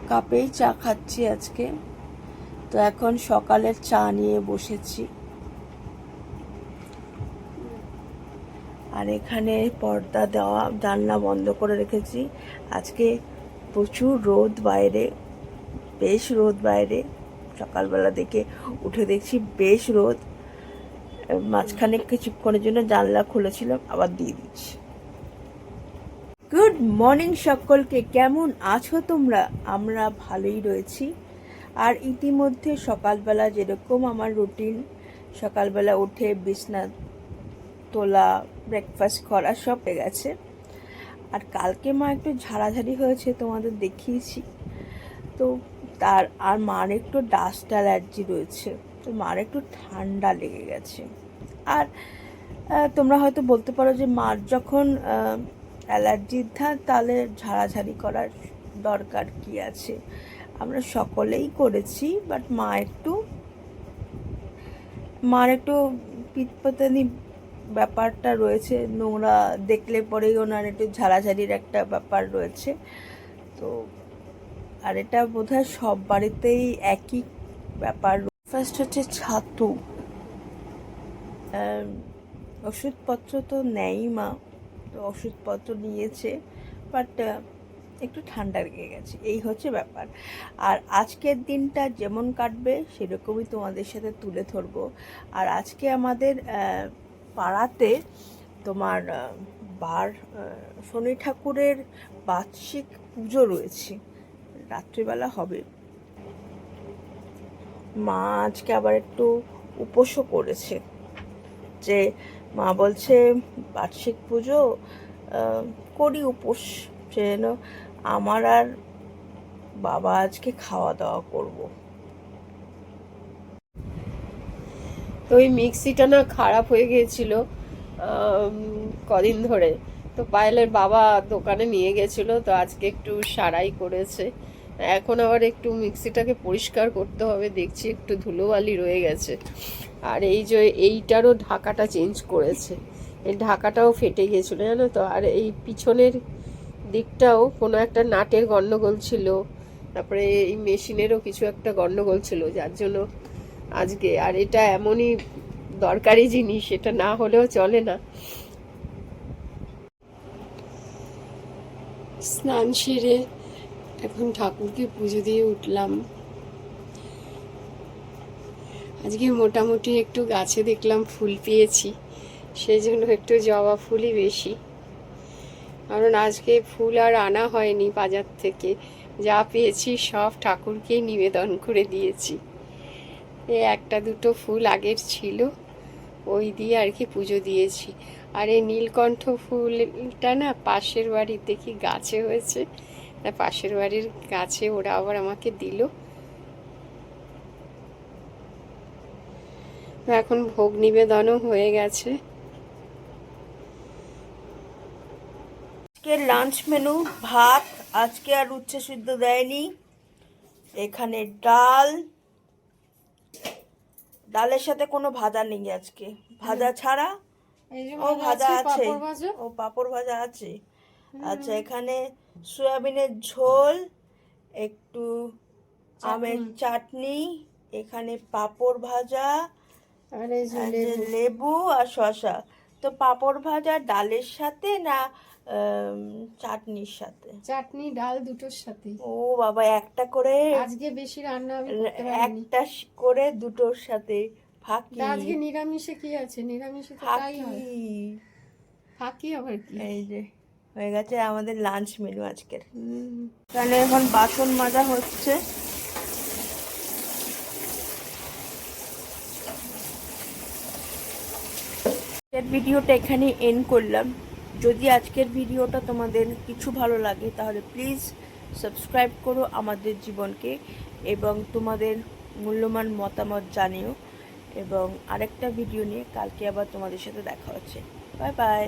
কাপেই চা খাচ্ছি আজকে। তো এখন সকালের চা নিয়ে বসেছি। আর এখানে পর্দা দেওয়া, জানলা বন্ধ করে রেখেছি। আজকে প্রচুর রোদ বাইরে, বেশ রোদ বাইরে। সকালবেলা দেখে উঠে দেখছি বেশ রোদ। মাঝখানে কিছুক্ষণের জন্য জানলা খুলেছিলাম, আবার দিয়ে দিচ্ছি। গুড মর্নিং সকলকে, কেমন আছো তোমরা? আমরা ভালোই রয়েছি। আর ইতিমধ্যে সকালবেলা যেরকম আমার রুটিন, সকালবেলা উঠে বিছনা তোলা, ব্রেকফাস্ট করা সব হয়ে গেছে। আর কালকে মা একটু ঝাড়াঝাড়ি হয়েছে, তোমাদের দেখিয়েছি তো। আর মার একটু ডাস্ট অ্যালার্জি রয়েছে, তো মার একটু ঠান্ডা লেগে গেছে। আর তোমরা হয়তো বলতে পারো যে মার যখন অ্যালার্জির ধার, তাহলে ঝাড়াঝাড়ি করার দরকার কি আছে? আমরা সকলেই করেছি, বাট মার একটু পিতপাতানি ব্যাপারটা রয়েছে, নোংরা দেখলে পরেই ওনার একটু ঝাড়াঝাড়ির একটা ব্যাপার রয়েছে। তো আর এটা বোধহয় সব বাড়িতেই একই ব্যাপার। ফার্স্ট হচ্ছে ছাতু। ওষুধপত্র তো নেই মা, তো ওষুধপত্র নিয়েছে, বাট একটু ঠান্ডা লেগে গেছে, এই হচ্ছে ব্যাপার। আর আজকের দিনটা যেমন কাটবে সেরকমই তোমাদের সাথে তুলে ধরবো। আর আজকে আমাদের পাড়াতে তোমার শনি ঠাকুরের বার্ষিক পুজো রয়েছে, রাত্রিবেলা হবে। মা আজকে আবার একটু উপোসও করেছে, যে মা বলছে বার্ষিক পুজো করি উপোস, যেন আমার আর বাবা আজকে খাওয়া দাওয়া করব। তো ওই মিক্সিটা না খারাপ হয়ে গিয়েছিল কদিন ধরে। তো পায়েলের বাবা দোকানে নিয়ে গেছিল, তো আজকে একটু সারাই করেছে। এখন আবার একটু মিক্সিটাকে পরিষ্কার করতে হবে, দেখছি একটু ধুলোবালি রয়ে গেছে। আর এই যে এইটারও ঢাকাটা চেঞ্জ করেছে, এই ঢাকাটাও ফেটে গিয়েছিল জানো তো। আর এই পিছনের দিকটাও কোনো একটা নাটের গন্ডগোল ছিল, তারপরে এই মেশিনেরও কিছু একটা গন্ডগোল ছিল, যার জন্য আজকে। আর এটা এমনই দরকারি জিনিস, এটা না হলেও চলে না। স্নান সেরে এখন ঠাকুরকে পুজো দিয়ে উঠলাম। আজকে মোটামুটি একটু গাছে দেখলাম ফুল পেয়েছি, সেই জন্য একটু জবা ফুলই বেশি। কারণ আজকে ফুল আর আনা হয়নি বাজার থেকে, যা পেয়েছি সব ঠাকুরকেই নিবেদন করে দিয়েছি। এই একটা দুটো ফুল আগের ছিল, ওই দিয়ে আর কি পুজো দিয়েছি। আর এই নীলকণ্ঠ ফুলটা না পাশের বাড়ির দেখি গাছে হয়েছে, পাশের বাড়ির গাছে ওরা আবার আমাকে দিল। এখন ভোগ নিবেদনও হয়ে গেছে। আজকের লাঞ্চ মেনু ভাত, আজকে আর উচ্ছে সিদ্ধ দেয়নি। এখানে ডালের সাথে কোনো ভাজা নেই আজকে, ভাজা ছাড়া। ও ভাজা আছে, ও পাঁপড় ভাজা আছে। আচ্ছা, এখানে সয়াবিনের ঝোল, একটু আমের চাটনি, এখানে পাঁপড় ভাজা, আর এই যে লেবু আর শসা। তো পাঁপড় ভাজা ডালের সাথে না চাটনির সাথে? চাটনি ডাল দুটোর সাথে। ও বাবা, একটা করে আজকে বেশি রান্না আমি করতে পারিনি। একটা করে দুটোর সাথে ফাঁকি। আজকে নিরামিষে কি আছে? নিরামিষে তো তাই হয়। ফাঁকি আবার কি? এই যে হয়ে গেছে আমাদের লাঞ্চ মেনু আজকের। তাহলে এখন বাসন মাজা হচ্ছে। ভিডিওটা এখানে এন্ড করলাম। যদি আজকের ভিডিওটা তোমাদের কিছু ভালো লাগে, তাহলে প্লিজ সাবস্ক্রাইব করো আমাদের জীবনকে, এবং তোমাদের মূল্যবান মতামত জানিও। এবং আরেকটা ভিডিও নিয়ে কালকে আবার তোমাদের সাথে দেখা হচ্ছে। Bye bye.